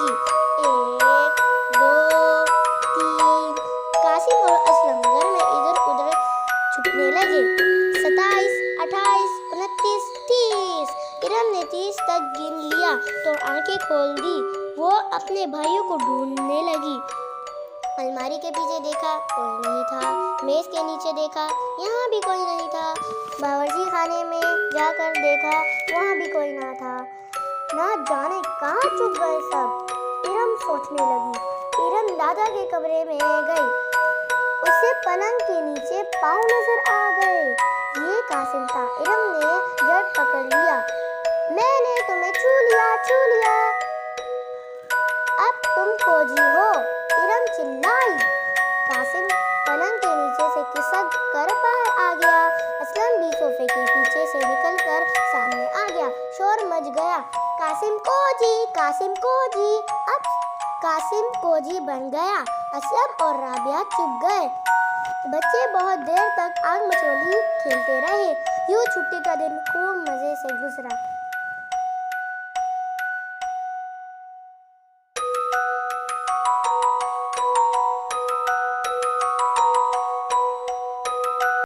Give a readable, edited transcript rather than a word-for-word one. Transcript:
लगी। 1 2 3। कासिम और असलम घर में इधर उधर छुपने लगे। 27 28 29 30। इरम ने 30 तक गिन लिया तो आंखें खोल दी। वो अपने भाइयों को ढूंढने लगी। अलमारी के पीछे देखा, कोई नहीं था। मेज के नीचे देखा, यहाँ भी कोई नहीं था। बावर्ची खाने में जाकर देखा, वहाँ भी कोई ना था। ना जाने कहाँ छुप गए सब। इरम सोचने लगी। इरम दादा के कमरे में गई। उसे पलंग के नीचे पाँव नजर आ गए। ये कासिम था। इरम ने जड़ पकड़ लिया। मैंने तुम्हें छू लिया, छू लिया। अब तुम खोजी हो, इरम चिल्लाई। कासिम पलंग के नीचे से खिसक कर बाहर आ गया। असलम भी सोफे के पीछे से निकलकर सामने आ गया। शोर मच गया, कासिम कोजी, कासिम कोजी। अब कासिम कोजी बन गया। असलम और राबिया चुप गए। बच्चे बहुत देर तक आग मचोली खेलते रहे। यूं छुट्टी का दिन खूब मजे से गुजरा।